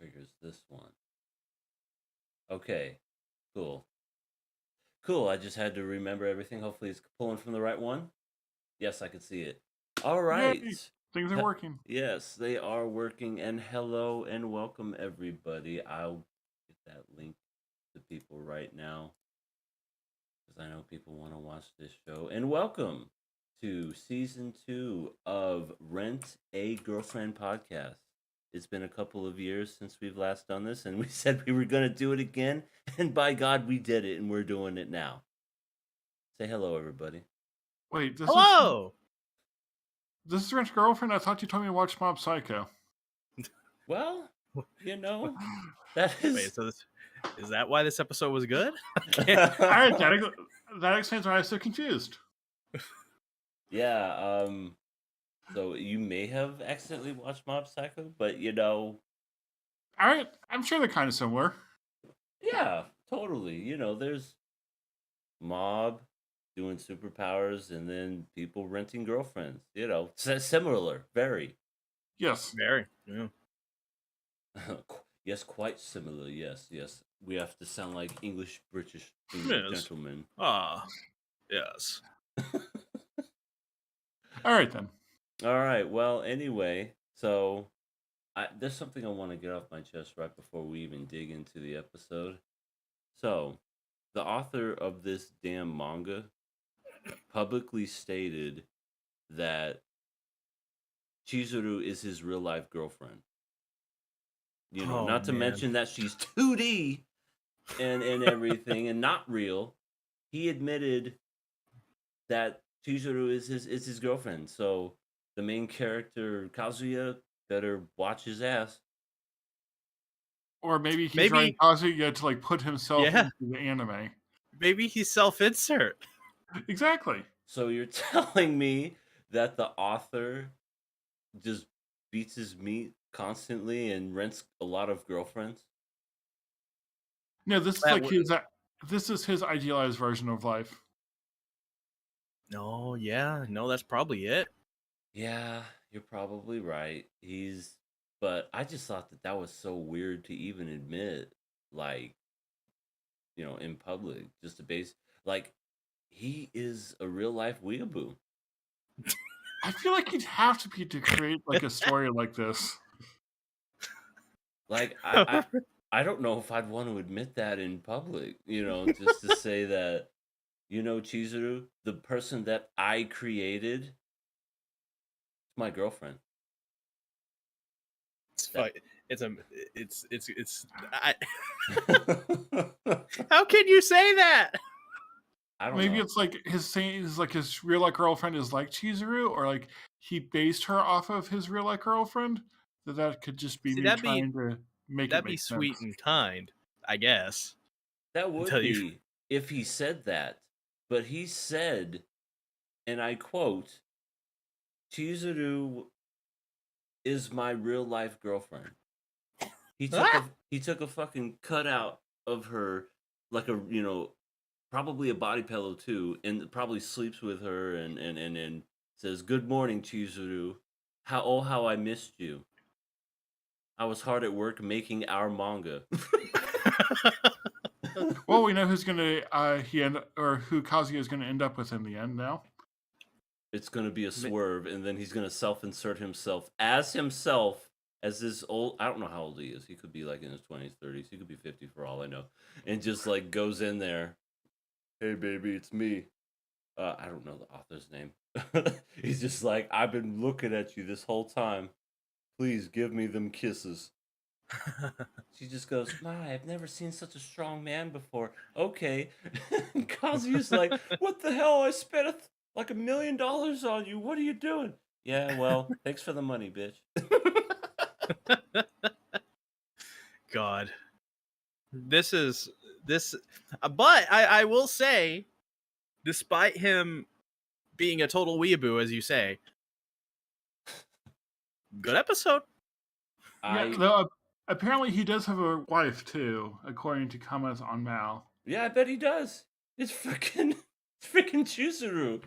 triggers this one. Okay, cool. Cool, I just had to remember everything. Hopefully it's pulling from the right one. Yes, I can see it. All right. Yay! Things are working. Yes, they are working. And hello and welcome, everybody. I'll get that link to people right now because I know people want to watch this show. And welcome to season 2 of Rent a Girlfriend podcast. It's been a couple of years since we've last done this, and we said we were going to do it again. And by God, we did it, and we're doing it now. Say hello, everybody. Wait, Hello! This is Rent Girlfriend? I thought you told me to watch Mob Psycho. Well, you know, that is... Wait, so is that why this episode was good? Alright, that explains why I was so confused. Yeah, so you may have accidentally watched Mob Psycho, but you know... Alright, I'm sure they're kind of similar. Yeah, totally. You know, there's Mob doing superpowers and then people renting girlfriends. You know, similar, very. Yes. Very. Yeah. Yes, quite similar. Yes. We have to sound like British gentlemen. Ah, yes. Alright then. All right. Well, anyway, so there's something I want to get off my chest right before we even dig into the episode. So, the author of this damn manga publicly stated that Chizuru is his real life girlfriend. You know, not to mention that she's 2D and everything and not real. He admitted that Chizuru is his girlfriend. So the main character Kazuya better watch his ass. Or maybe he's writing Kazuya to like put himself into the anime. Maybe he's self-insert. Exactly. So you're telling me that the author just beats his meat constantly and rents a lot of girlfriends? No, this is like this is his idealized version of life. No, that's probably it. Yeah, you're probably right. But I just thought that was so weird to even admit, like, you know, in public, just to base, like, he is a real life weeaboo. I feel like he'd have to be to create like a story like this. Like, I don't know if I'd want to admit that in public, you know, just to say that, you know, Chizuru, the person that I created, is my girlfriend. How can you say that? I don't Maybe know. it's like his real life girlfriend is like Chizuru, or like he based her off of his real life girlfriend. That could just be me trying to make it make sweet sense. and kind, I guess. That would be if he said that. But he said, and I quote, Chizuru is my real life girlfriend. He took a fucking cutout of her, like a, you know, probably a body pillow too, and probably sleeps with her and says, "Good morning, Chizuru. How I missed you. I was hard at work making our manga." Well, we know who's gonna who Kazuya is gonna end up with in the end now. It's gonna be a swerve, and then he's gonna self-insert himself as this old. I don't know how old he is. He could be like in his 20s, 30s. He could be 50 for all I know, and just like goes in there. Hey, baby, it's me. I don't know the author's name. He's just like, I've been looking at you this whole time. Please give me them kisses. She just goes, "My, I've never seen such a strong man before." Okay. Kazuya's like, "What the hell? I spent like $1 million on you. What are you doing?" Yeah, well, thanks for the money, bitch. God. But I will say, despite him being a total weeaboo, as you say, good episode. Apparently he does have a wife too, according to comments on Mal. Yeah, I bet he does. It's freaking Chizuru.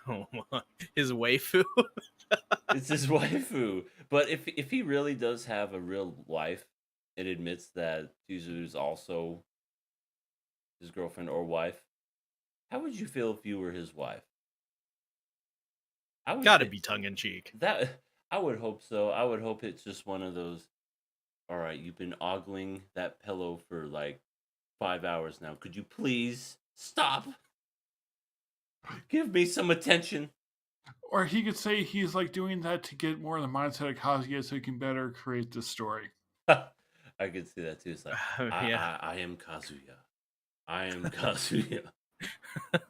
Oh my. His waifu. It's his waifu. But if he really does have a real wife and admits that Chizuru is also his girlfriend or wife, how would you feel if you were his wife? I would Gotta think be tongue in cheek. that I would hope so. I would hope it's just one of those. All right, you've been ogling that pillow for like 5 hours now. Could you please stop? Give me some attention. Or he could say he's like doing that to get more in the mindset of Kazuya so he can better create this story. I could see that too. It's like Yeah. I am Kazuya. I am Kazuya.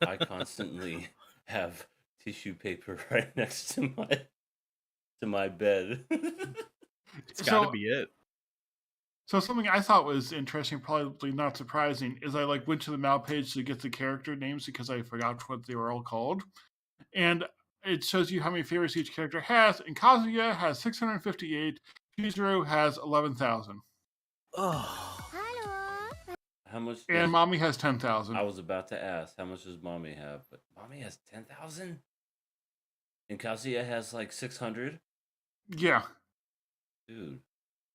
I constantly have tissue paper right next to my bed. It's gotta So, be it. so something I thought was interesting, probably not surprising, is I like went to the Mal page to get the character names because I forgot what they were all called, and it shows you how many favorites each character has. And Kazuya has 658. Chizuru has 11,000, Oh. How much and does Mommy has 10,000. I was about to ask, how much does Mommy have? But Mommy has 10,000? And Kazuya has like 600? Yeah, Dude,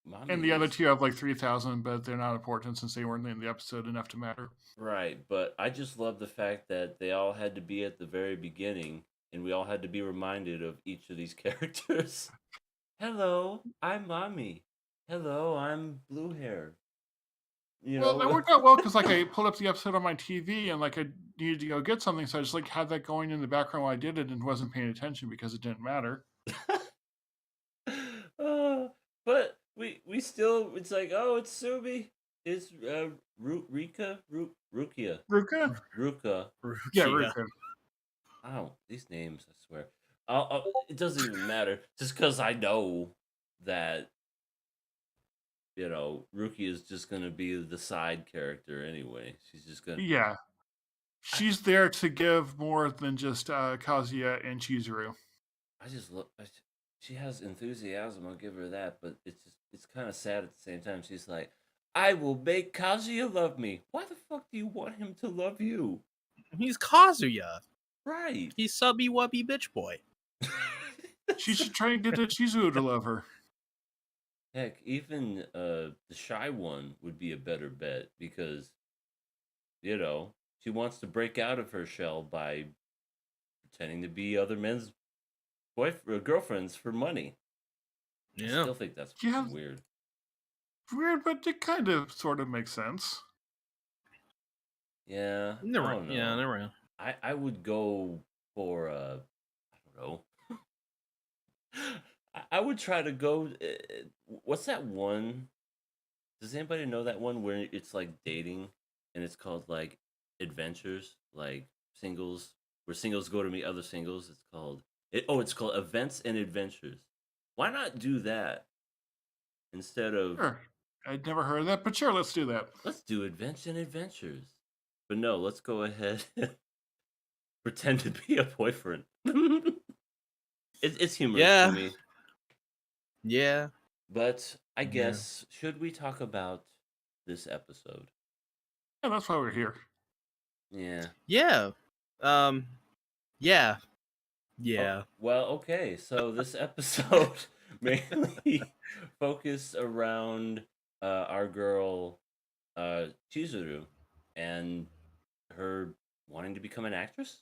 Mommy and the other is two have like 3,000, but they're not important since they weren't in the episode enough to matter. right. But I just love the fact that they all had to be at the very beginning and we all had to be reminded of each of these characters. Hello, I'm Mommy. Hello, I'm Blue Hair. You Well, that know? worked out well because like I pulled up the episode on my TV and like I needed to go get something, so I just like had that going in the background while I did it and wasn't paying attention because it didn't matter. But we still it's like, oh, it's Subi. It's Rika Rukia Ruka? Ruka. Yeah, Rukia. Ruka. Oh, these names, I swear. It doesn't even matter. Just because I know that Rukia is just gonna be the side character anyway. She's just gonna. Yeah. She's there to give more than just Kazuya and Chizuru. I just look. She has enthusiasm. I'll give her that. But it's kind of sad at the same time. She's like, I will make Kazuya love me. Why the fuck do you want him to love you? He's Kazuya. Right. He's subby wubby bitch boy. She should try and get the Chizuru to love her. Heck, even the shy one would be a better bet because she wants to break out of her shell by pretending to be other men's girlfriends for money. I Yeah. still think that's Yeah. weird. Weird, but it kind of sort of makes sense. Yeah. I Never. don't know. Yeah. Never. I would go for I don't know. I would try to go. What's that one? Does anybody know that one where it's like dating and it's called like adventures, like singles, where singles go to meet other singles? It's called it's called Events and Adventures. Why not do that instead of Sure. I'd never heard of that, but sure, let's do that. let's do Events and Adventures? But no, let's go ahead and pretend to be a boyfriend. It's humorous Yeah. to me. Yeah. But I Yeah. guess should we talk about this episode? Yeah, that's why we're here. Yeah. Yeah. Yeah. Oh, Yeah. well, okay. So this episode mainly focused around our girl Chizuru and her wanting to become an actress.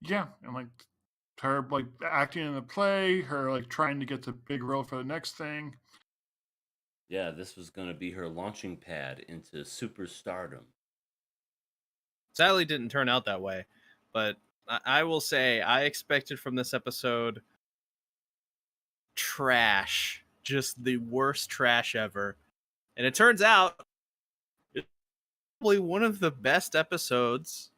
Yeah, and like her like acting in the play, her like trying to get the big role for the next thing. Yeah, this was going to be her launching pad into superstardom. Sadly, didn't turn out that way, but I will say I expected from this episode trash, just the worst trash ever, and it turns out it's probably one of the best episodes.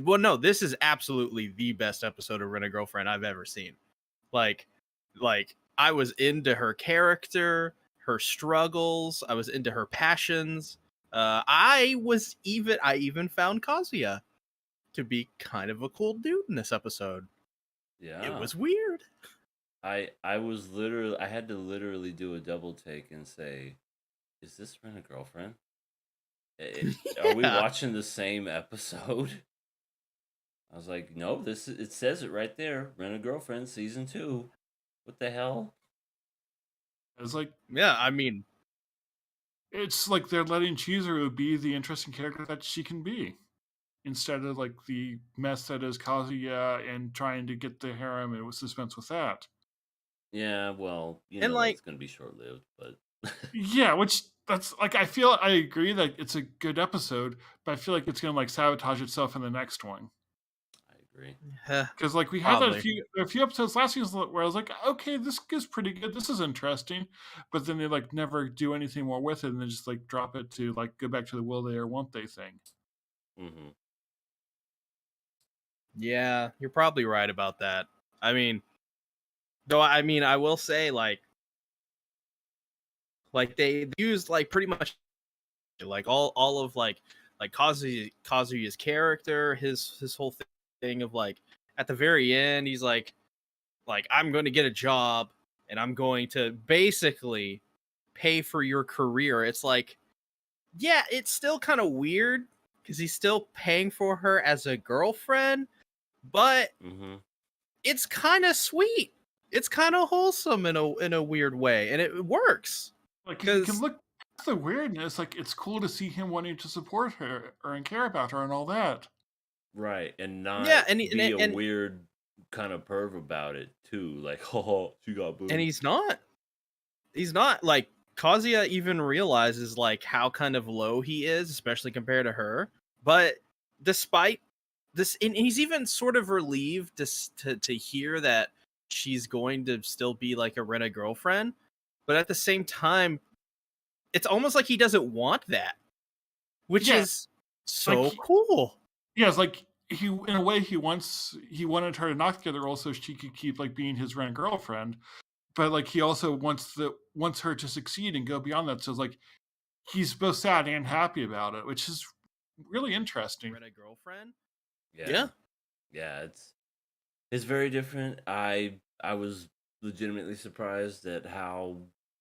Well, no, this is absolutely the best episode of Rent a Girlfriend I've ever seen. Like I was into her character, her struggles. I was into her passions. I even found Kazuya to be kind of a cool dude in this episode. Yeah. It was weird. I had to literally do a double take and say, is this Rent a Girlfriend? Are we Yeah. watching the same episode? I was like, no, it says it right there. Rent a Girlfriend season 2. What the hell? It's like Yeah, I mean, it's like they're letting Chizuru be the interesting character that she can be, instead of like the mess that is Kazuya and trying to get the harem and suspense with that. Yeah, well, and that's like, gonna be short lived, but Yeah, which that's like I agree that it's a good episode, but I feel like it's gonna like sabotage itself in the next one. I agree. Because like we had probably. a few episodes last season where I was like, okay, this is pretty good, this is interesting, but then they like never do anything more with it, and then just like drop it to like go back to the will they or won't they thing. Mm-hmm. Yeah, you're probably right about that. I mean, though, I mean, I will say, like they used like pretty much like all of like Kazuya's character, his whole thing of like at the very end, he's like I'm going to get a job and I'm going to basically pay for your career. It's like, yeah, it's still kind of weird because he's still paying for her as a girlfriend, but Mm-hmm. it's kind of sweet. It's kind of wholesome in a weird way, and it works. Like you can 'Cause- look at the weirdness, like it's cool to see him wanting to support her or and care about her and all that. Right, and not Yeah, be a weird kind of perv about it too. Like, oh, she got boobs. and he's not. He's not like Kazuya even realizes like how kind of low he is, especially compared to her. But despite this, and he's even sort of relieved to hear that she's going to still be like a Rena girlfriend. But at the same time, it's almost like he doesn't want that, which Yeah, is so like cool. yeah, it's like he in a way he wanted her to not get the role so she could keep like being his rent girlfriend, but like he also wants her to succeed and go beyond that. So it's like he's both sad and happy about it, which is really interesting. Rena girlfriend. yeah, Yeah. yeah, it's very different. I was legitimately surprised at how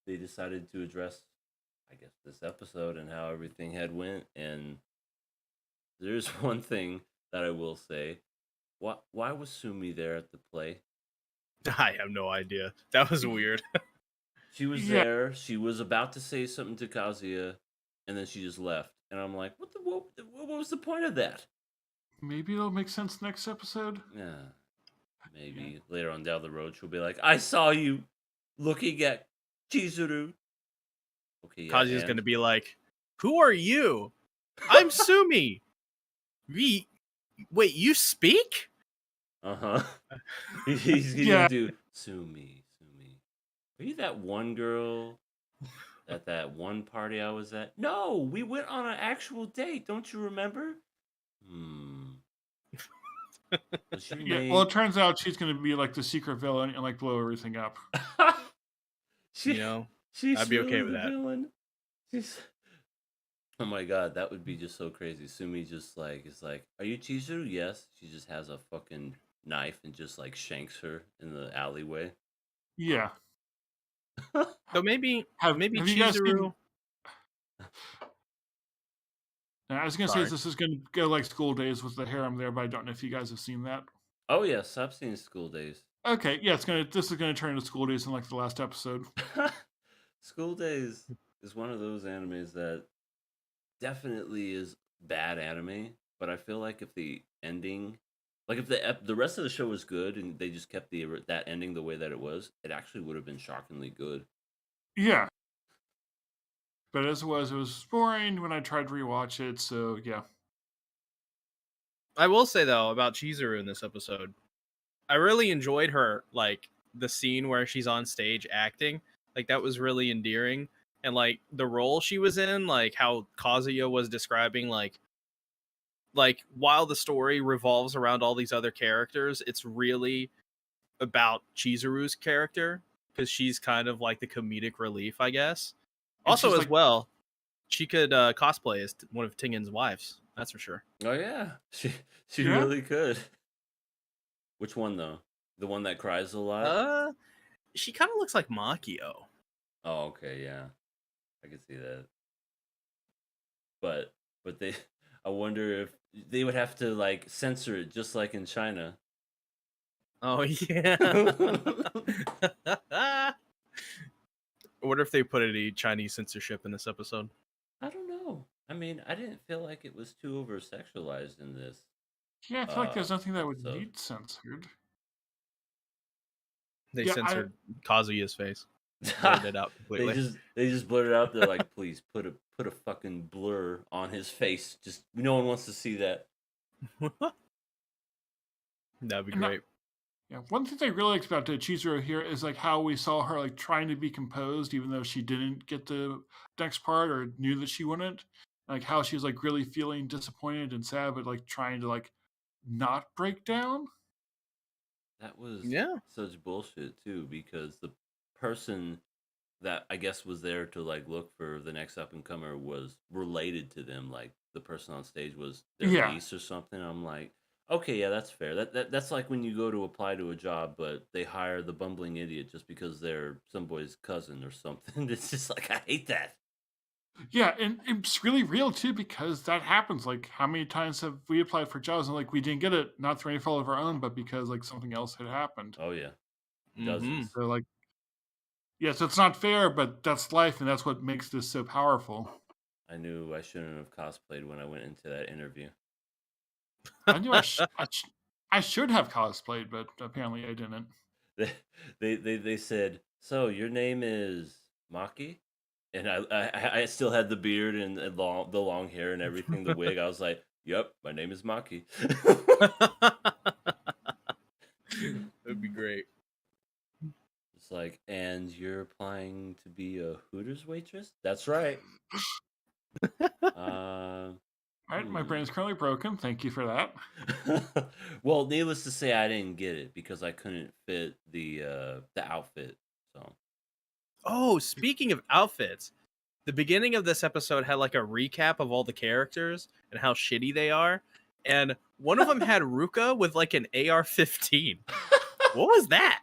they decided to address, I guess, this episode and how everything had went. And there's one thing that I will say: why was Sumi there at the play? I have no idea. That was weird. She was Yeah. there. She was about to say something to Kazuya, and then she just left. And I'm like, what was the point of that? Maybe it'll make sense next episode. Yeah, maybe later on down the road she'll be like, I saw you looking at Chizuru. Okay, yeah, Kazuya's and? gonna be like, "Who are you? I'm Sumi. Wait, you speak?" Uh-huh. He's gonna Yeah. do Sumi. Are you that one girl at that one party I was at? No, we went on an actual date. Don't you remember? Was she Yeah. Well, it turns out she's going to be like the secret villain and like blow everything up. You know, she's I'd be okay really with the that. villain. She's... Oh my god, that would be just so crazy. Sumi just like is like, "Are you Chizuru?" Yes. She just has a fucking knife and just like shanks her in the alleyway. Yeah. So maybe Have you guys seen? Chizuru. I was going to say Sorry. this is going to go like School Days with the harem there, but I don't know if you guys have seen that. Oh yes, I've seen School Days. Okay, yeah, this is going to turn into School Days in like the last episode. School Days is one of those animes that definitely is bad anime, but I feel like if the ending, like if the rest of the show was good and they just kept that ending the way that it actually would have been shockingly good. Yeah. But as it was boring when I tried to rewatch it, so yeah. I will say though about Chizuru in this episode, I really enjoyed her like the scene where she's on stage acting. Like that was really endearing, and like the role she was in, like how Kazuya was describing like while the story revolves around all these other characters, it's really about Chizuru's character because she's kind of like the comedic relief, I guess. And Also, she's as like- well, she could cosplay as one of Tingen's wives. That's for sure. Oh yeah, she Yeah? really could. Which one though? The one that cries a lot? She kind of looks like Makio. Oh okay, yeah, I can see that. But they, I wonder if they would have to like censor it just like in China. Oh yeah. I wonder if they put any Chinese censorship in this episode. I don't know. I mean, I didn't feel like it was too over sexualized in this Yeah, I feel like there's nothing that would episode. need censored. They Yeah, censored Kazuya's face. Blurred it out completely. They just blurted out. They're like, please put a fucking blur on his face. Just no one wants to see that. That'd be And that- great. Yeah, one thing I really liked about Chizuru here is like how we saw her like trying to be composed, even though she didn't get the next part or knew that she wouldn't. Like how she's like really feeling disappointed and sad, but like trying to like not break down. That was Yeah. such bullshit too, because the person that I guess was there to like look for the next up and comer was related to them. Like the person on stage was their Yeah. niece or something. I'm like, okay, yeah, that's fair. That's like when you go to apply to a job, but they hire the bumbling idiot just because they're some boy's cousin or something. It's just like I hate that. Yeah, and it's really real too because that happens. Like, how many times have we applied for jobs and like we didn't get it, not through any fault of our own, but because like something else had happened. Oh yeah, Mhm. dozens. So like, yes, it's not fair, but that's life, and that's what makes this so powerful. I knew I shouldn't have cosplayed when I went into that interview. I knew I should have cosplayed, but apparently I didn't. They said, so your name is Maki, and I still had the beard and the long hair and everything, the wig. I was like, yep, my name is Maki. That'd be great. It's like, and you're applying to be a Hooters waitress? That's right. All right, my brain's currently broken. Thank you for that. Well, needless to say, I didn't get it because I couldn't fit the outfit. So Oh, speaking of outfits, the beginning of this episode had like a recap of all the characters and how shitty they are. And one of them had Ruka with like an AR-15. What was that?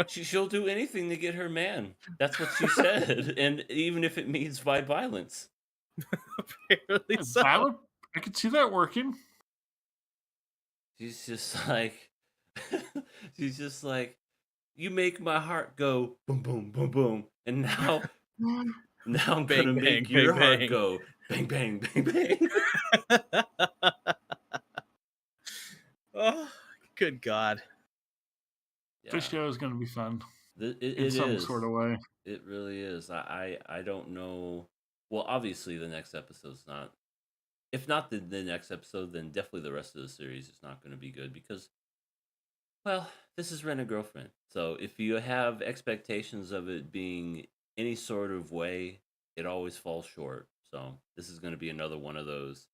she'll do anything to get her man. That's what she said, and even if it means by violence. Apparently so. I could see that working. She's just like, she's just like, you make my heart go boom, boom, boom, boom, and now I'm Bang, gonna bang, make your bang, heart bang. go bang, bang, bang, bang. Oh, good God. This show is going to be fun It in some is. sort of way. It really is. I don't know. Well, obviously the next episode's not. If not the next episode, then definitely the rest of the series is not going to be good because, well, this is Rent a Girlfriend. So if you have expectations of it being any sort of way, it always falls short. So this is going to be another one of those,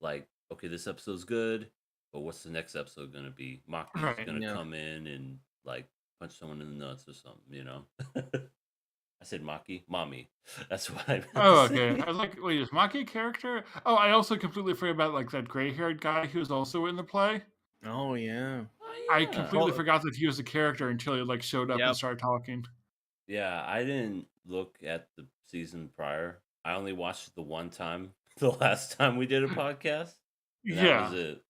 like, okay, this episode's good, but what's the next episode going to be? Maki's Right, going to yeah. come in and like punch someone in the nuts or something, you know? I said Maki, mommy. That's what I meant Oh, to okay. say. I was like, wait, is Maki a character? Oh, I also completely forgot about like that gray-haired guy who was also in the play. Oh, yeah. Oh, I yeah. completely Well- forgot that he was a character until he like showed up Yep. and started talking. Yeah, I didn't look at the season prior. I only watched it the one time, the last time we did a podcast. And that Yeah, was it.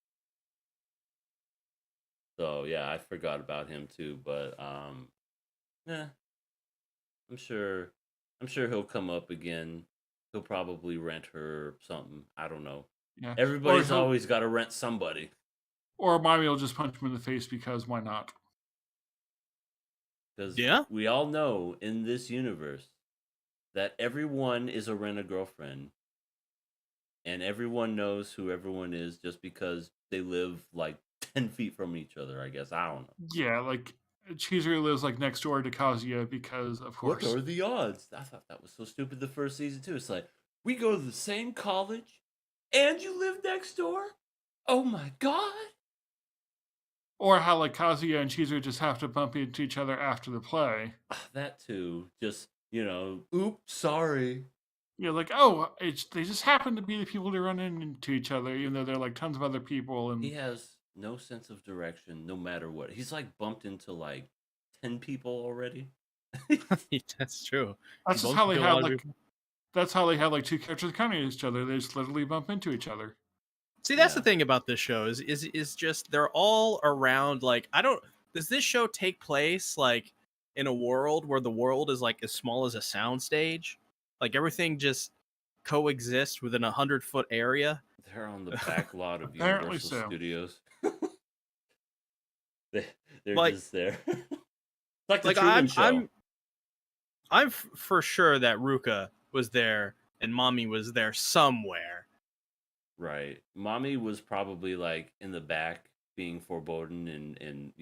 So yeah, I forgot about him too, but yeah, I'm sure he'll come up again. He'll probably rent her something. I don't know. yeah. Everybody's he'll- always got to rent somebody. Or mommy will just punch him in the face because why not? Because Yeah. we all know in this universe that everyone is a rent a girlfriend. And everyone knows who everyone is just because they live like 10 feet from each other, I guess. I don't know. Yeah, like Chizuru lives like next door to Kazuya because of What course. are the odds? I thought that was so stupid the first season, too. It's like, we go to the same college and you live next door? Oh my God. Or how like Kazuya and Chizuru just have to bump into each other after the play. That too. Just, oops, sorry. You're like, oh, they just happen to be the people to run into each other, even though there are like tons of other people. And He has no sense of direction no matter what. He's like bumped into like 10 people already. That's true. that's just Both how they kill a have lot of like people. that's how they have like two characters coming at each other. They just literally bump into each other. See, that's the Yeah. thing about this show is just they're all around. Like, I don't. Does this show take place like in a world where the world is like as small as a soundstage? Like everything just coexists within 100-foot area. They're on the back lot of Apparently Universal so. Studios. they, they're Like- just there. It's like the Like Truman Show. I'm for sure that Ruka was there and Mommy was there somewhere. Right. Mommy was probably like in the back being foreboding and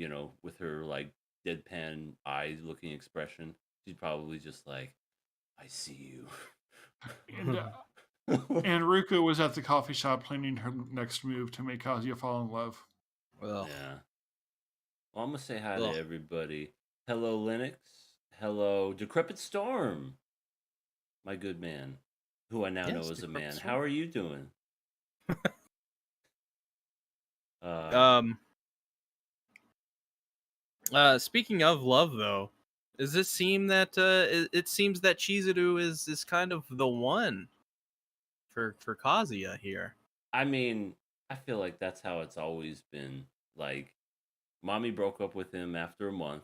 with her like deadpan eye looking expression. She's probably just like, I see you. And, and Ruka was at the coffee shop planning her next move to make Kazuya fall in love. Well, Yeah. Well, I'm gonna say hi Ugh. to everybody. Hello, Linux. Hello, Decrepit Storm. My good man, who I now know Yes, is a Decrepit man. Storm. How are you doing? Speaking of love, though, does it seem that it seems that Chizuru is kind of the one for Kazuya here? I mean, I feel like that's how it's always been. Like, Mommy broke up with him after a month,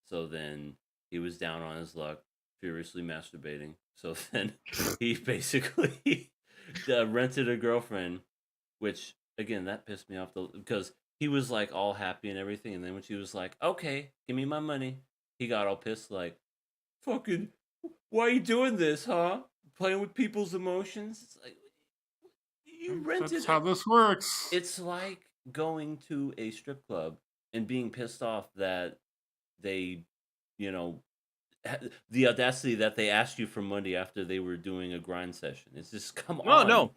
so then he was down on his luck, furiously masturbating. So then he basically rented a girlfriend, which again that pissed me off because he was like all happy and everything, and then when she was like, "Okay, give me my money," he got all pissed, like, "Fucking, why are you doing this, huh? Playing with people's emotions." It's like you rented. That's how this works. It's like going to a strip club and being pissed off that they, the audacity that they asked you for money after they were doing a grind session. It's just come No, on. no.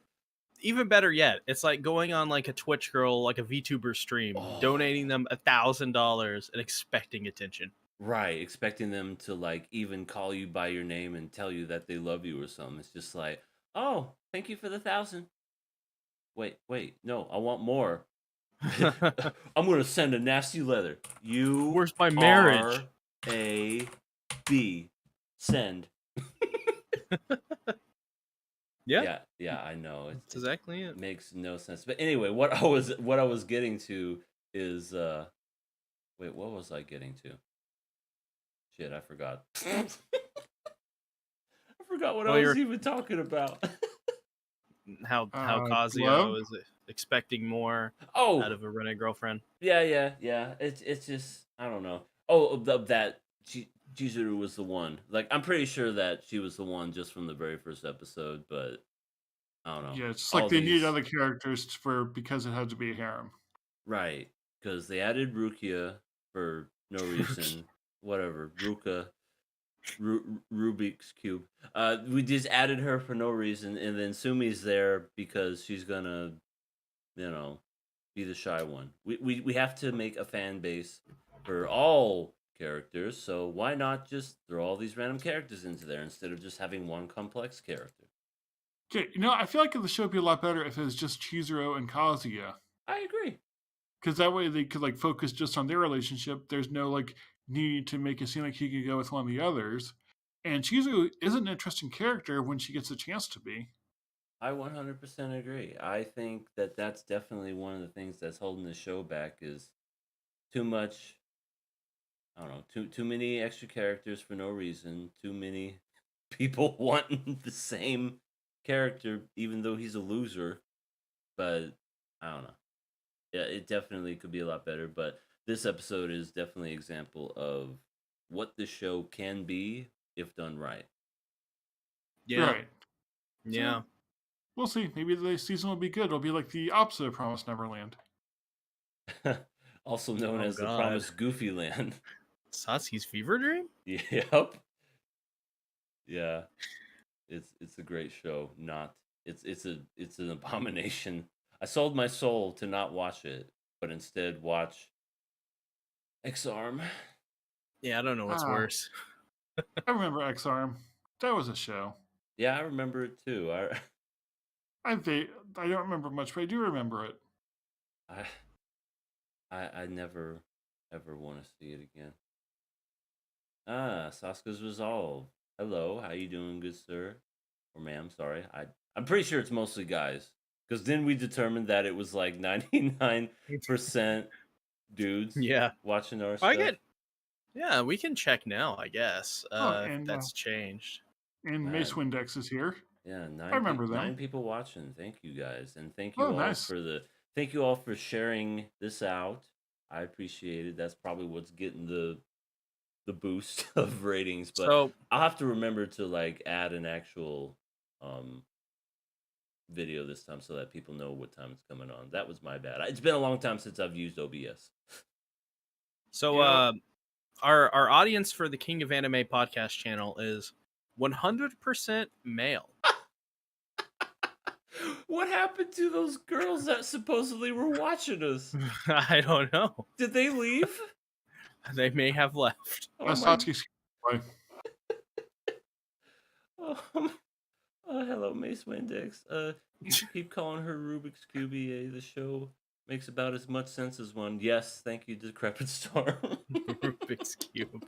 Even better yet, it's like going on like a Twitch girl, like a VTuber stream, donating them $1,000 and expecting attention. Right, expecting them to like even call you by your name and tell you that they love you or something. It's just like, oh, thank you for the 1,000. Wait, no, I want more. I'm gonna send a nasty letter. You Where's my marriage? R-A-B. Send. Yeah, Yeah, I know. that's exactly it. Makes no sense. But anyway, what I was getting to is wait, what was I getting to? Shit, I forgot. I forgot what Well, I was you're- even talking about. How Kazuya love? was expecting more Oh, out of a rented girlfriend. yeah. It's just I don't know. Oh, that Chizuru was the one. Like I'm pretty sure that she was the one just from the very first episode, but I don't know. Yeah, it's just All like they these- needed other characters because it had to be a harem. Right, because they added Rukia for no reason. Whatever, Ruka, Rubik's Cube. We just added her for no reason, and then Sumi's there because she's gonna, be the shy one. We have to make a fan base for all characters, so why not just throw all these random characters into there instead of just having one complex character? Okay, I feel like the show would be a lot better if it was just Chizuru and Kazuya. I agree. Because that way they could like focus just on their relationship. There's no like need to make it seem like he could go with one of the others. And Chizuru is an interesting character when she gets a chance to be. I 100% agree. I think that that's definitely one of the things that's holding the show back is too much. I don't know, too many extra characters for no reason. Too many people wanting the same character, even though he's a loser. But I don't know. Yeah, it definitely could be a lot better. But this episode is definitely an example of what the show can be if done right. Yeah, Right. yeah. We'll see. Maybe the season will be good. It'll be like the opposite of Promised Neverland. Also known Oh, as the God. Promised Goofy Land. Satsuki's fever dream. Yep. Yeah. It's a great show. It's an abomination. I sold my soul to not watch it, but instead watch X-Arm. Yeah, I don't know what's Ah. worse. I remember X-Arm. That was a show. Yeah, I remember it too. I don't remember much, but I do remember it. I never ever want to see it again. Sasuke's Resolve. Hello, how you doing, good sir? Or ma'am, sorry. I'm pretty sure it's mostly guys. Because then we determined that it was like 99% dudes Yeah. watching our I stuff. get. Yeah, we can check now, I guess. If and that's changed. and Mace Man. Windex is here. Yeah, I remember them. 9 people watching. Thank you guys, and thank you Oh, all nice. thank you all for sharing this out. I appreciate it. That's probably what's getting the boost of ratings. But So I'll have to remember to like add an actual video this time so that people know what time it's coming on. That was my bad. It's been a long time since I've used OBS. Yeah. Our audience for the King of Anime podcast channel is 100% male. What happened to those girls that supposedly were watching us? I don't know. Did they leave? They may have left. Oh, my... Satsuki's boy. Hello, Mace Windex. You should keep calling her Rubik's Cube. The show makes about as much sense as one. Yes, thank you, Decrepit Star. Rubik's Cube.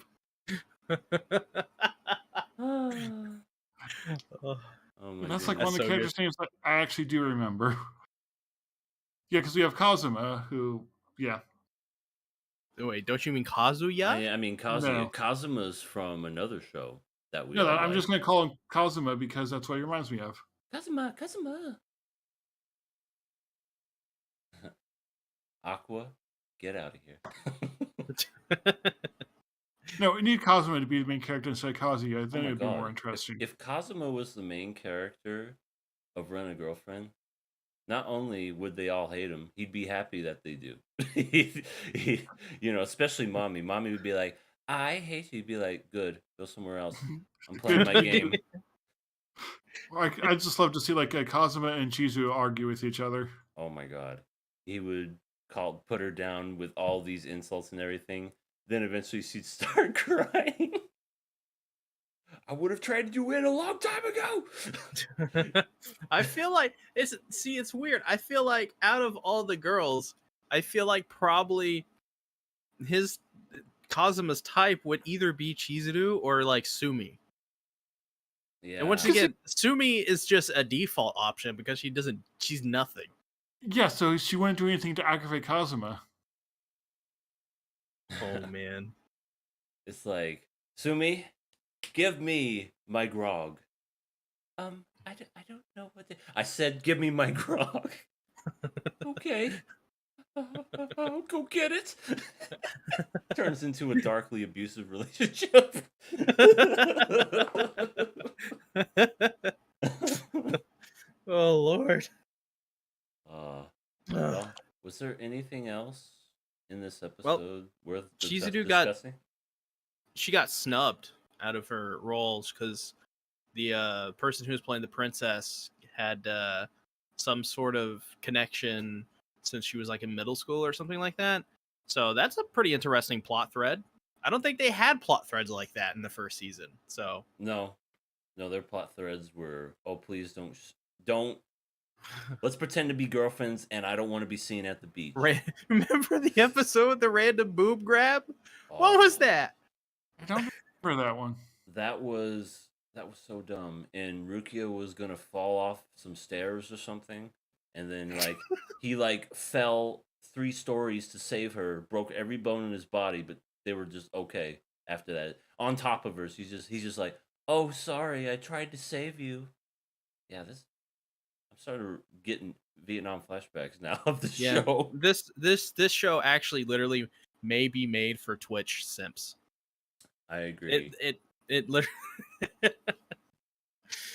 Oh my That's goodness. like one of the so characters' names that I actually do remember. Yeah, because we have Kazuma, who, yeah. Wait, don't you mean Kazuya? I mean, Kazuya. No. Kazuma's from another show that we. No, all I'm like. just going to call him Kazuma because that's what he reminds me of. Kazuma. Aqua, get out of here. No, we need Kazuma to be the main character instead of Kazuya. Then Oh my it would be God. more interesting. If Kazuma was the main character of Rent a Girlfriend, not only would they all hate him, he'd be happy that they do. Especially Mommy. Mommy would be like, I hate you. He'd be like, good, go somewhere else. I'm playing my game. I'd just love to see like Kazuma and Chizu argue with each other. Oh my God. He would put her down with all these insults and everything. Then eventually she'd start crying. I would have traded you in a long time ago. I feel like it's weird. I feel like out of all the girls, I feel like probably Kazuma's type would either be Chizuru or like Sumi. Yeah. And once again, Sumi is just a default option because she's nothing. Yeah, so she wouldn't do anything to aggravate Kazuma. Oh man. It's like, Sumi, give me my grog. I don't know what I said, give me my grog. Okay. I'll go get it. Turns into a darkly abusive relationship. Oh Lord. Well, was there anything else in this episode worth Chizuru discussing? She got snubbed out of her roles because the person who was playing the princess had some sort of connection since she was like in middle school or something like that. So that's a pretty interesting plot thread. I don't think they had plot threads like that in the first season. So No, their plot threads were, oh, please don't. Let's pretend to be girlfriends, and I don't want to be seen at the beach. Remember the episode with the random boob grab? What was that? I don't remember that one. That was so dumb. And Rukia was gonna fall off some stairs or something, and then like he like fell 3 stories to save her, broke every bone in his body, but they were just okay after that. On top of her, he's just like, oh, sorry, I tried to save you. Yeah, I'm starting to get Vietnam flashbacks now of the show. This show actually literally may be made for Twitch simps. I agree. It literally.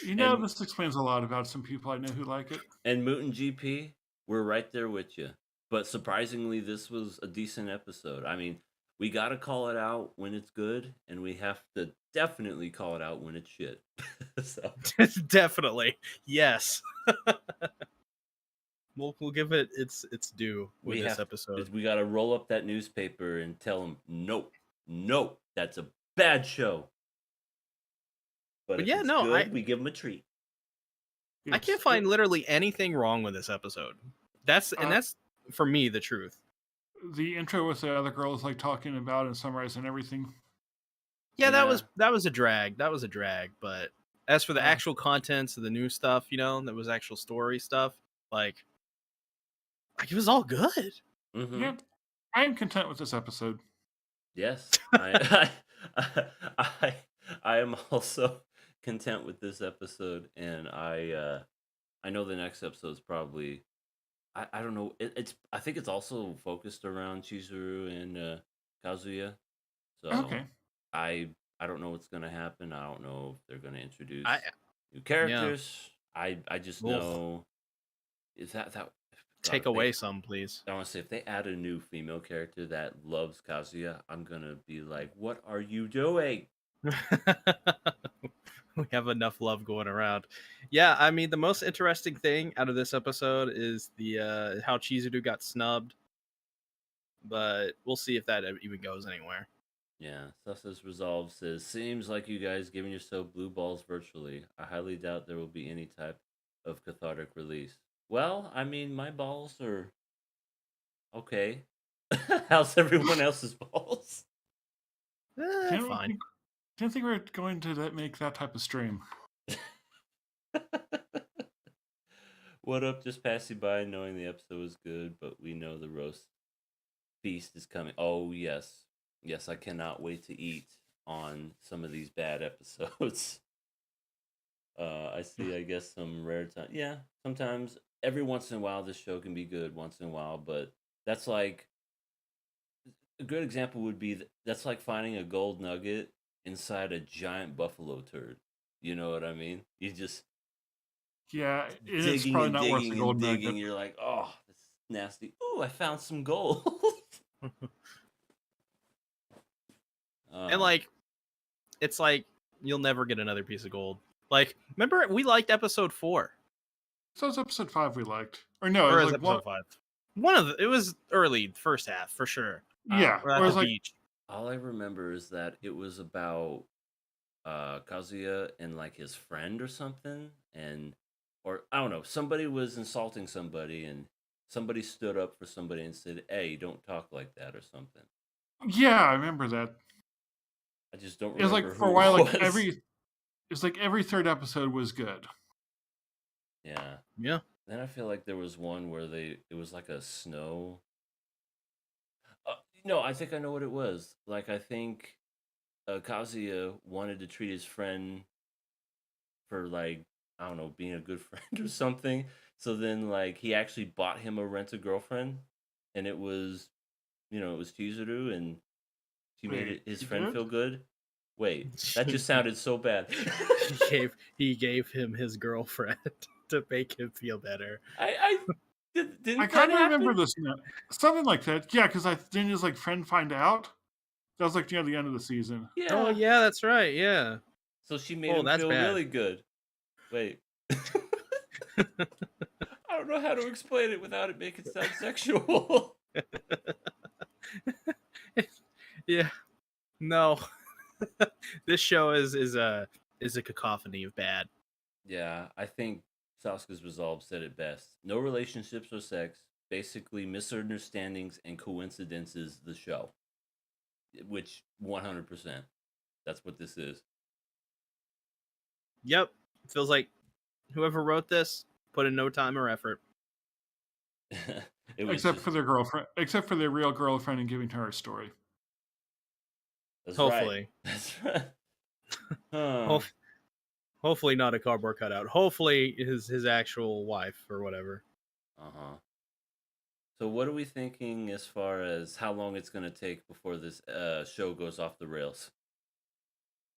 This explains a lot about some people I know who like it. And Mutant GP, we're right there with you. But surprisingly, this was a decent episode. I mean, we got to call it out when it's good, and we have to definitely call it out when it's shit. So. Definitely. Yes. We'll give it its due with this episode. We got to roll up that newspaper and tell them, no, that's a bad show. But yeah, no, good, we give them a treat. I can't find literally anything wrong with this episode. That's for me the truth. The intro with the other girls like talking about and summarizing everything. Yeah, that was a drag. That was a drag. But as for the actual contents of the new stuff, that was actual story stuff. Like it was all good. Hmm. Yeah, I am content with this episode. Yes, I I am also content with this episode, and I know the next episode's probably I don't know. It's I think it's also focused around Chizuru and Kazuya. So Okay. I I don't know what's gonna happen. I don't know if they're gonna introduce I new yeah. characters. I just Ugh. know is that God, Take if they away some, please. I want to say if they add a new female character that loves Kazuya, I'm gonna be like, what are you doing? We have enough love going around. Yeah, I mean the most interesting thing out of this episode is the how Chizuru got snubbed, but we'll see if that even goes anywhere. Yeah, Susse's Resolve says, seems like you guys giving yourself blue balls virtually. I highly doubt there will be any type of cathartic release. Well, I mean, my balls are okay. How's everyone else's balls? Didn't Fine. didn't think we were going to make that type of stream. What up? Just passing by, knowing the episode was good, but we know the roast feast is coming. Oh yes, yes, I cannot wait to eat on some of these bad episodes. I see. I guess some rare time. Yeah, sometimes every once in a while, this show can be good. Once in a while, but that's like a good example would be that's like finding a gold nugget inside a giant buffalo turd. You know what I mean? You just Yeah, it's digging probably and not worth the digging and gold digging. nugget. You're like, oh, this is nasty. Ooh, I found some gold. And Um, it's like you'll never get another piece of gold. Like, remember we liked episode 4, So it's episode 5 we liked, or no, it or was is like one. episode 5? One of it was early first half for sure. Yeah, We're or at it the was like beach. all I remember is that it was about Kazuya and like his friend or something, and or I don't know, somebody was insulting somebody, and somebody stood up for somebody and said, "Hey, don't talk like that" or something. yeah, I remember that. I just don't It was like remember for a who while, it like was. it's like every third episode was good. Yeah. Yeah. Then I feel like there was one where it was like a snow. No, I think I know what it was. Like I think Kazuya wanted to treat his friend for like I don't know being a good friend or something. So then like he actually bought him a rent a girlfriend, and it was it was Chizuru, and she made Wait, his he friend did? feel good. Wait, that just sounded so bad. he gave him his girlfriend to make him feel better. I I didn't that kind of remember happen? this now. Something like that. Yeah, because I didn't his like friend find out. That was like near the end of the season. Oh Yeah. yeah, that's right. Yeah. So she made Oh, him that's feel bad. really good. Wait. I don't know how to explain it without it making it sound sexual. Yeah. No. This show is a cacophony of bad. Yeah, I think Sasuke's Resolve said it best. No relationships or sex, basically misunderstandings and coincidences, the show. Which 100%. That's what this is. Yep. It feels like whoever wrote this put in no time or effort. It was Except just, for their girlfriend, except for their real girlfriend, and giving her a story. that's right. Hopefully. That's right. Huh. Hof- Hopefully not a cardboard cutout. Hopefully his actual wife or whatever. Uh-huh. So what are we thinking as far as how long it's going to take before this show goes off the rails?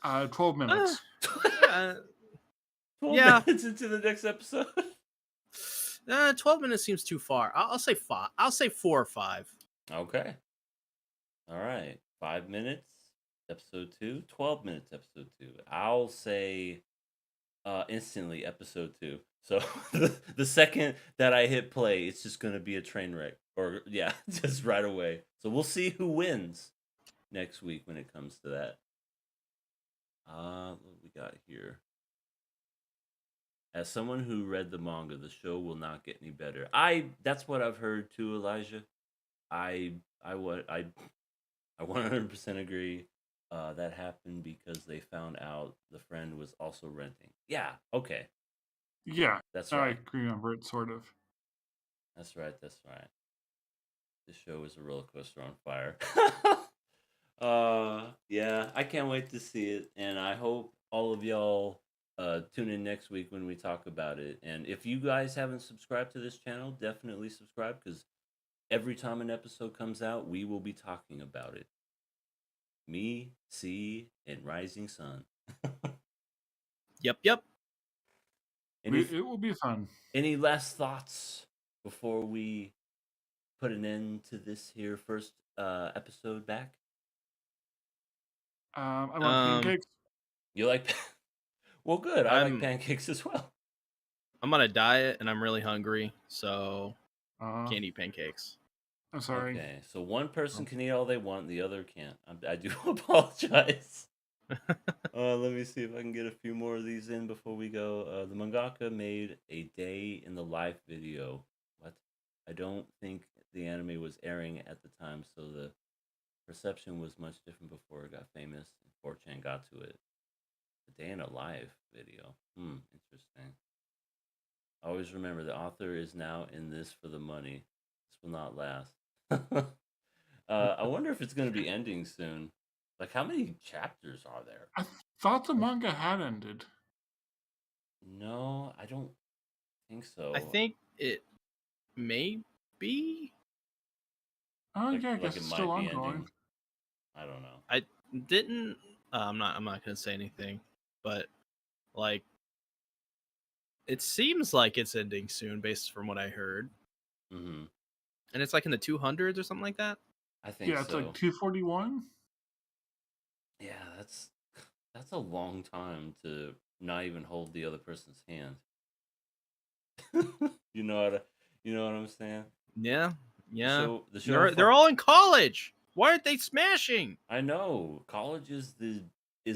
12 minutes. Uh, 12 yeah. minutes into the next episode? 12 minutes seems too far. I'll say 5. I'll say 4 or 5. Okay. All right. 5 minutes, episode 2. 12 minutes, episode 2. I'll say instantly, episode 2. So the second that I hit play, it's just going to be a train wreck. Or, yeah, just right away. So we'll see who wins next week when it comes to that. What we got here? As someone who read the manga, the show will not get any better. That's what I've heard too, Elijah. I 100% agree. That happened because they found out the friend was also renting. Yeah, okay, Yeah, that's I right. remember it sort of. That's right. That's right. This show is a roller coaster on fire. Yeah, I can't wait to see it, and I hope all of y'all tune in next week when we talk about it. And if you guys haven't subscribed to this channel, definitely subscribe because every time an episode comes out, we will be talking about it. Me, C, and Rising Sun. Yep. Any It will be fun. any last thoughts before we put an end to this here first episode back? I want Um, pancakes. You like? Well, good. I like I'm pancakes as well. I'm on a diet and I'm really hungry, so Uh, can't eat pancakes. I'm sorry. Okay, so one person can eat all they want, the other can't. I do apologize. Let me see if I can get a few more of these in before we go. The mangaka made a day in the life video. What? I don't think the anime was airing at the time, so the perception was much different before it got famous and 4chan got to it. The day in a life video. Interesting. I always remember the author is now in this for the money. This will not last. I wonder if it's going to be ending soon. Like, how many chapters are there? I thought the manga had ended. No, I don't think so. I think it may be. Oh Like- yeah, I like guess it it's might still be ongoing. ending. I don't know. I didn't. I'm not gonna say anything, but like, it seems like it's ending soon, based from what I heard, Mm-hmm. and it's like in the 200s or something like that. I think Yeah, it's so. like 241. Yeah, that's a long time to not even hold the other person's hand. You know what I'm saying? Yeah. The show They're all in college. Why aren't they smashing? I know. College is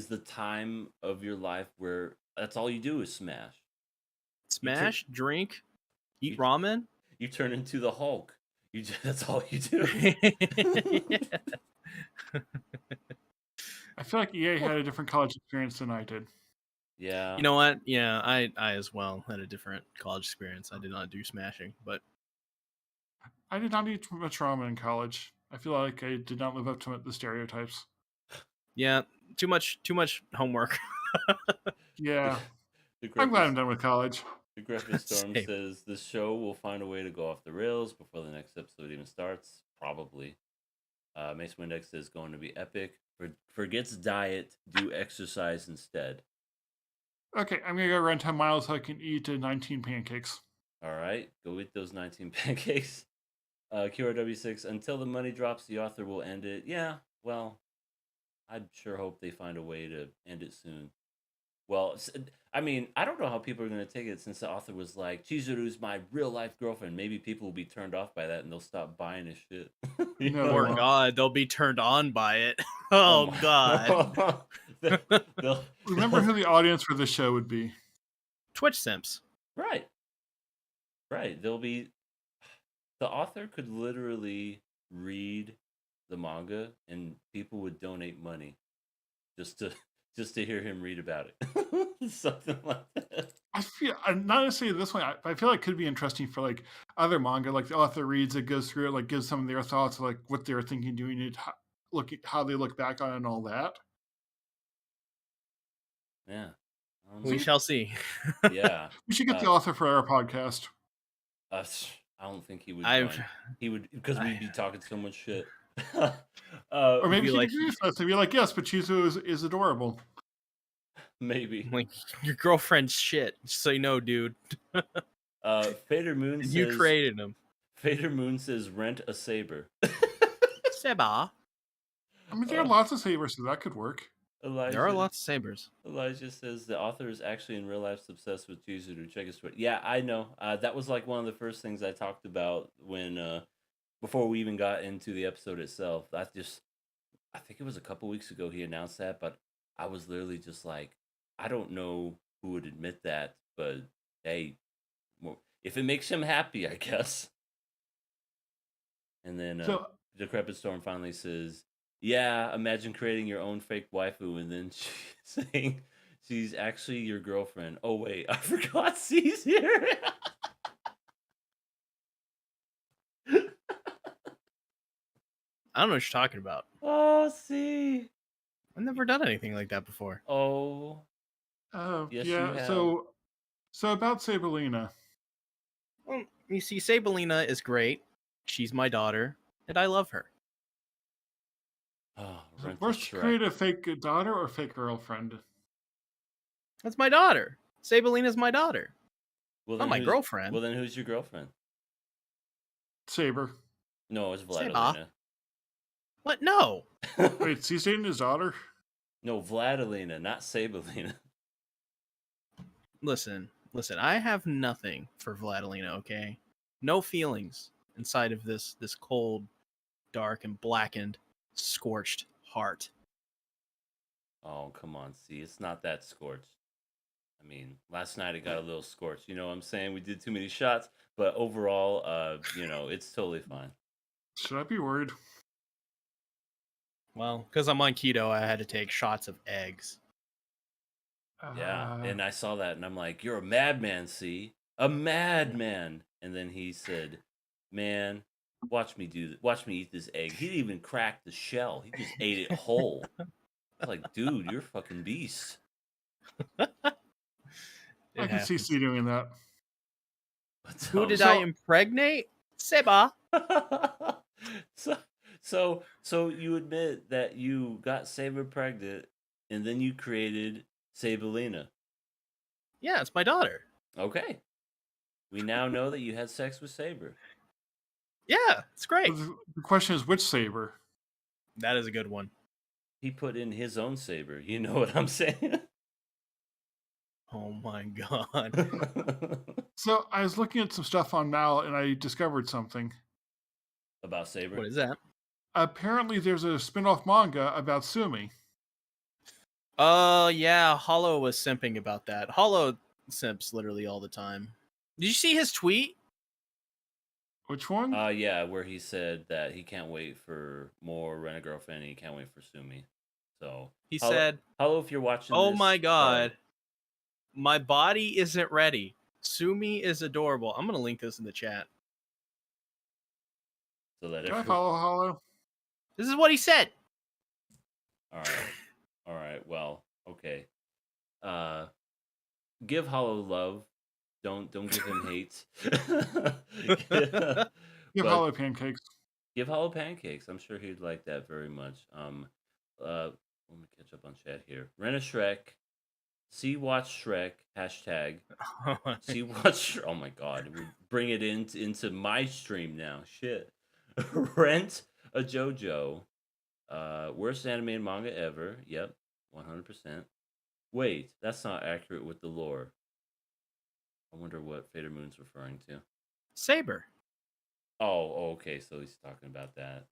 the time of your life where that's all you do is smash. Smash, drink, eat you- ramen. You turn into the Hulk. That's all you do. I feel like EA had a different college experience than I did. Yeah. You know what? Yeah, I as well had a different college experience. I did not do smashing, but I did not eat much ramen in college. I feel like I did not live up to the stereotypes. yeah, too much homework. Yeah, The I'm glad Griffith- I'm done with college. The Griffith Storm Same. says this show will find a way to go off the rails before the next episode even starts. Probably. Mace Windex says going to be epic. Forgets diet, do exercise instead. Okay, I'm gonna go run 10 miles so I can eat 19 pancakes. All right, go eat those 19 pancakes. QRW6, until the money drops, the author will end it. Yeah, well, I sure hope they find a way to end it soon. Well, I mean, I don't know how people are going to take it since the author was like, Chizuru's my real life girlfriend. Maybe people will be turned off by that and they'll stop buying his shit. You No, know? they Poor won't. God, they'll be turned on by it. Oh my- God, They'll- Remember who the audience for this show would be. Twitch simps. Right. They'll be. The author could literally read the manga and people would donate money just to hear him read about it. Something like that. I feel not necessarily this one. I feel like it could be interesting for like other manga. Like the author reads it, goes through it, like gives some of their thoughts, like what they're thinking, doing it, how they look back on it and all that. Yeah. We shall see. Yeah. We should get the author for our podcast. I don't think he would. I've- join. He would because we'd be talking so much shit. Or maybe feel he like agrees with us and be like, yes, but Chizu is adorable. maybe. like your girlfriend's shit. Just so you know, dude. Fader Moon says. You created him. Fader Moon says rent a saber. Seba. I mean, there are lots of sabers, so that could work. Elijah, There are lots of sabers. Elijah says the author is actually in real life obsessed with Chizuru. Check his Twitter. Yeah, I know. That was like one of the first things I talked about when before we even got into the episode itself. I think it was a couple weeks ago he announced that, but I was literally just like, I don't know who would admit that, but hey, if it makes him happy, I guess. And then So Decrepit Storm finally says, yeah, imagine creating your own fake waifu and then saying she's actually your girlfriend. Oh, wait, I forgot C's here. I don't know what you're talking about. Oh, see. I've never done anything like that before. Oh, yes, you Yeah. have. So about Sabrina. Well, you see, Sabelina is great. She's my daughter, and I love her. Oh, rent the First, Shrek. create a fake daughter or fake girlfriend. That's my daughter. Sabelina's my daughter. Well, Not my who's- girlfriend. Well, then who's your girlfriend? Saber. No, it's Seba. Vladilena. What? No. Wait, is he dating his daughter? No, Vladilena, not Sabelina. Listen. I have nothing for Vladilena. Okay, no feelings inside of this cold, dark, and blackened, scorched heart. Oh, come on, see, it's not that scorched. I mean, last night it got a little scorched. You know what I'm saying? We did too many shots, but overall, it's totally fine. Should I be worried? Well, because I'm on keto, I had to take shots of eggs. Yeah, Uh, and I saw that, and I'm like, "You're a madman, see, a madman." And then he said, "Man, watch me eat this egg." He didn't even crack the shell; he just ate it whole. I was like, "Dude, you're a fucking beast." I can see C doing that. But, Who did I So- impregnate? Seba. so you admit that you got Saber pregnant, and then you created Sabelina. Yeah, it's my daughter. Okay, we now know that you had sex with Saber. Yeah, it's great. The question is, which Saber? That is a good one. He put in his own saber. You know what I'm saying? Oh my god. So I was looking at some stuff on Mal, and I discovered something. About Saber? What is that? Apparently, there's a spin-off manga about Sumi. Yeah, Hollow was simping about that. Hollow simps literally all the time. Did you see his tweet? Which one? Yeah, where he said that he can't wait for more Rent a Girlfriend and he can't wait for Sumi. So He Hollow- said, Hollow, if you're watching "Oh this, my god, my body isn't ready. Sumi is adorable." I'm gonna link this in the chat. so that Can I everyone- follow Hollow? This is what he said. All right, well, okay. Give Hollow love. Don't give him hate. Give But- Hollow pancakes. Give Hollow pancakes. I'm sure he'd like that very much. Let me catch up on chat here. Rent a Shrek. See watch Shrek. Hashtag. See watch. Oh my god, we bring it into my stream now. Shit. Rent a JoJo. Worst animated manga ever. Yep, 100%. Wait, that's not accurate with the lore. I wonder what Fader Moon's referring to. Saber. Oh, okay. So he's talking about that.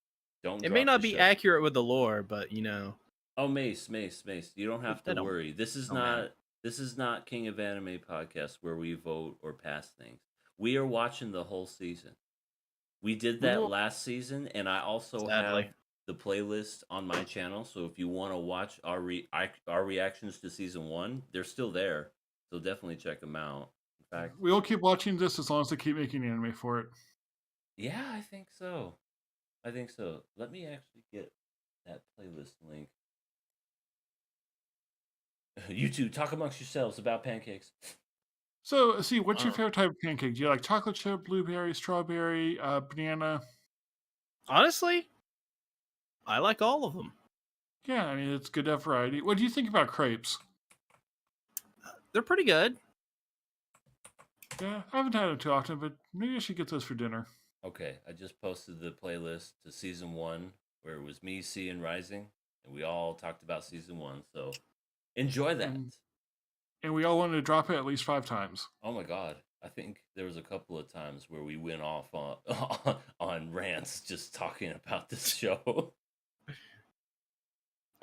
Don't. It may drop not the be show. accurate with the lore, but you know. Oh, Mace. You don't have to That don't- worry. This is don't matter. not. This is not King of Anime podcast where we vote or pass things. We are watching the whole season. We did that will- last season, and I also Sadly. have the playlist on my channel. So if you want to watch our reactions to season 1, they're still there. So definitely check them out. In fact, We'll keep watching this as long as they keep making anime for it. yeah, I think so. Let me actually get that playlist link. You two talk amongst yourselves about pancakes. So, see, what's your favorite type of pancake? Do you like chocolate chip, blueberry, strawberry, banana? Honestly, I like all of them. Yeah, I mean, it's good to have variety. What do you think about crepes? They're pretty good. Yeah, I haven't had them too often, but maybe I should get those for dinner. Okay, I just posted the playlist to season 1 where it was me, C, and Rising, and we all talked about season 1. So enjoy that. And we all wanted to drop it at least 5 times. Oh my god, I think there was a couple of times where we went off on on rants just talking about this show.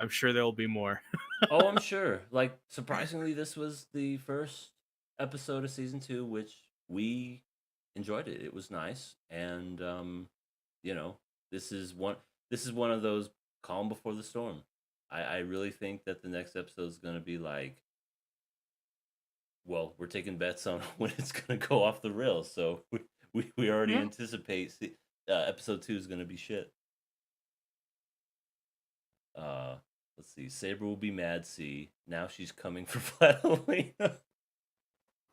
I'm sure there will be more. Oh, I'm sure. Like, surprisingly, this was the first episode of season 2, which we enjoyed it. It was nice, and this is one of those calm before the storm. I really think that the next episode is going to be like, well, we're taking bets on when it's going to go off the rails. So we already Yeah. anticipate episode 2 is going to be shit. Let's see. Saber will be mad. C. Now she's coming for Vladilena.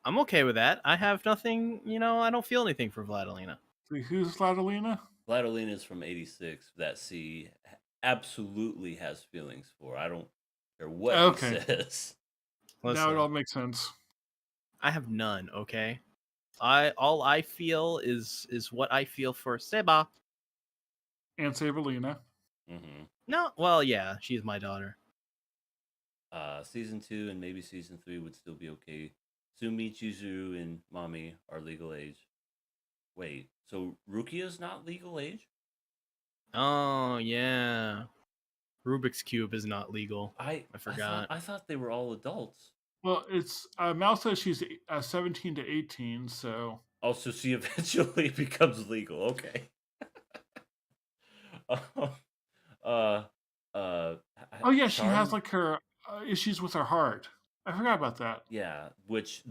I'm okay with that. I have nothing, I don't feel anything for Vladilena. Who's Vladilena? Vladilena is from '86. That C absolutely has feelings for. I don't care what Okay. he says. Now Listen, it all makes sense. I have none, okay? All I feel is what I feel for Seba. And Saberlina. Mm-hmm. No, well, yeah, she's my daughter. Season 2 and maybe season 3 would still be okay. Sumi, Chizuru, and Mommy are legal age. Wait, so Rukia's not legal age? Oh, yeah. Rubik's Cube is not legal. I forgot. I thought they were all adults. Well, it's Mal says she's 17 to 18, so. Oh, so she eventually becomes legal. Okay. Oh yeah, she has Charm- like her issues with her heart. I forgot about that. Yeah, which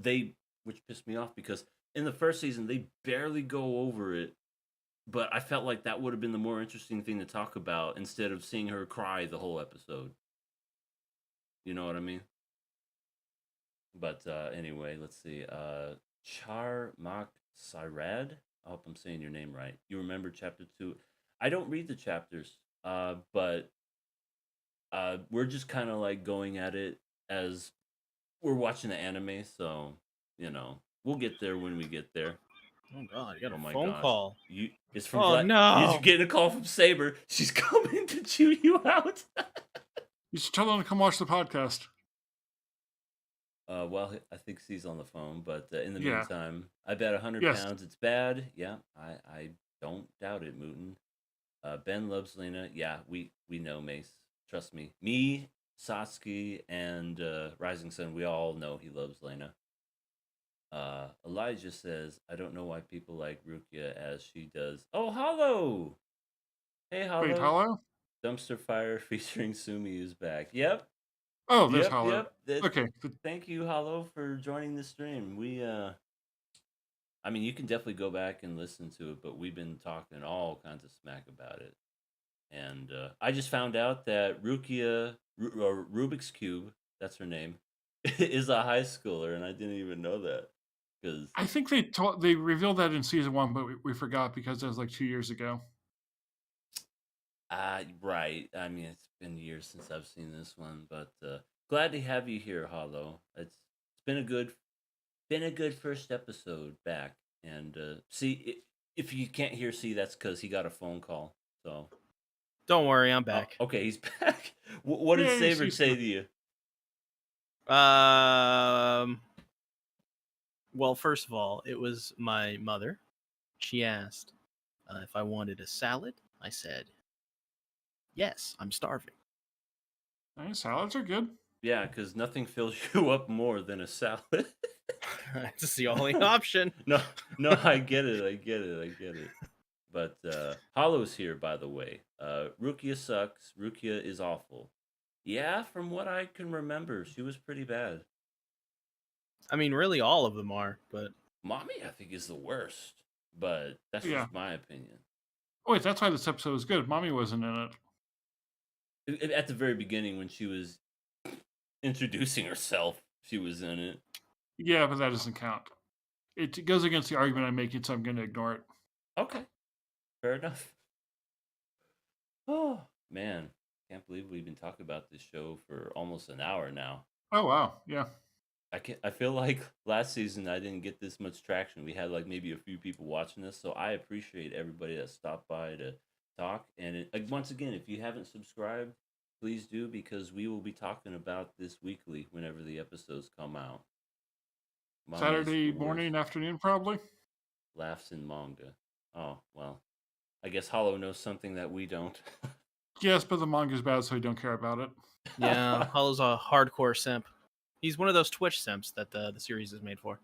pissed me off because in the first season they barely go over it, but I felt like that would have been the more interesting thing to talk about instead of seeing her cry the whole episode. You know what I mean? But anyway, let's see. Charmak Sirad. I hope I'm saying your name right. You remember chapter 2? I don't read the chapters, but we're just kind of like going at it as we're watching the anime, so we'll get there when we get there. Oh god, you got Oh a my phone gosh. call. It's from Oh, no. You're getting a call from Saber. She's coming to chew you out. You should tell them to come watch the podcast. Well, I think she's on the phone, but in the Yeah. meantime, I bet 100 Yes. pounds it's bad. Yeah, I don't doubt it, Mooten. Ben loves Lena. Yeah, we know, Mace. Trust me. Me, Satsuki, and Rising Sun, we all know he loves Lena. Elijah says, I don't know why people like Rukia as she does. Oh, Hollow! Hey, Hollow. Wait, Hollow? Dumpster Fire featuring Sumi is back. Yep. Oh, there's Yep. Hollow. Okay. Thank you, Hollow, for joining the stream. I mean, you can definitely go back and listen to it, but we've been talking all kinds of smack about it. And I just found out that Rukia, or Rubik's Cube, that's her name, is a high schooler, and I didn't even know that. Because I think they revealed that in season 1, but we forgot because it was like 2 years ago. right. I mean, it's been years since I've seen this one, but glad to have you here, Hollow. It's been a good first episode back. And see, if you can't hear C, that's because he got a phone call. So Don't worry, I'm back. Okay, he's back. What did Yay, Saber she's say back. to you? Well, first of all, it was my mother. She asked if I wanted a salad. I said, yes, I'm starving. Nice, salads are good. Yeah, because nothing fills you up more than a salad. It's the only option. No, I get it. But Hollow's here, by the way. Rukia sucks. Rukia is awful. Yeah, from what I can remember, she was pretty bad. I mean, really, all of them are, but Mommy, I think, is the worst. But that's Yeah. just my opinion. Oh, wait, that's why this episode was good. Mommy wasn't in it. At the very beginning, when she was introducing herself, she was in it. Yeah, but that doesn't count. It goes against the argument I'm making, so I'm going to ignore it. Okay, fair enough. Oh man, can't believe we've been talking about this show for almost an hour now. Oh, wow. Yeah. I feel like last season I didn't get this much traction. We had like maybe a few people watching this, so I appreciate everybody that stopped by to talk. And once again, if you haven't subscribed, please do, because we will be talking about this weekly whenever the episodes come out. Manga Saturday scores, morning, afternoon, probably. laughs in manga. Oh well, I guess Hollow knows something that we don't. Yes, but the manga's bad, so I don't care about it. yeah, Hollow's a hardcore simp. He's one of those Twitch simps that the series is made for.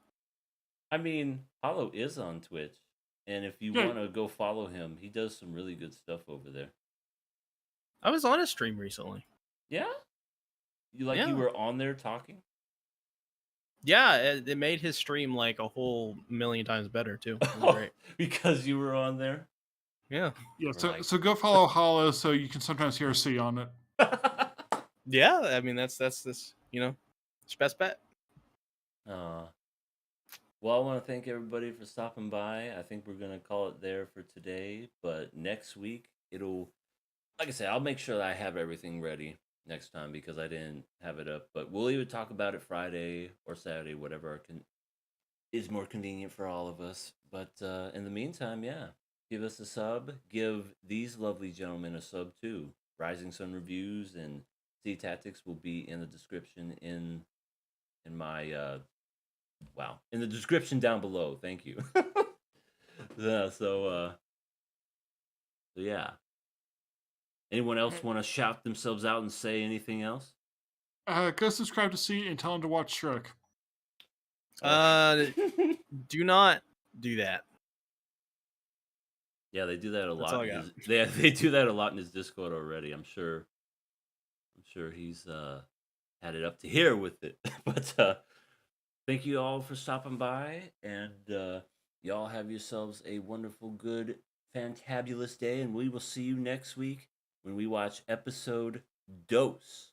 I mean, Hollow is on Twitch, and if you Yeah. want to go follow him, he does some really good stuff over there. I was on a stream recently. Yeah, you Yeah. were on there talking. Yeah, it made his stream like a whole million times better too. It was great. Because you were on there. Yeah. Yeah, Right. so go follow Hollow so you can sometimes hear C on it. Yeah, I mean that's this, you know, it's your best bet. Uh, well, I want to thank everybody for stopping by. I think we're gonna call it there for today, but next week it'll, like I said, I'll make sure that I have everything ready next time because I didn't have it up. But we'll either talk about it Friday or Saturday, whatever is more convenient for all of us. But in the meantime, yeah, give us a sub. Give these lovely gentlemen a sub too. Rising Sun Reviews and Sea Tactics will be in the description in my in the description down below. Thank you. Yeah, so yeah. Anyone else Okay. want to shout themselves out and say anything else? Go subscribe to C and tell him to watch Shrek. Do not do that. Yeah, they do that a That's lot. all I In got. they do that a lot in his Discord already. I'm sure he's had it up to here with it. But thank you all for stopping by, and y'all have yourselves a wonderful, good, fantabulous day, and we will see you next week when we watch episode Dose.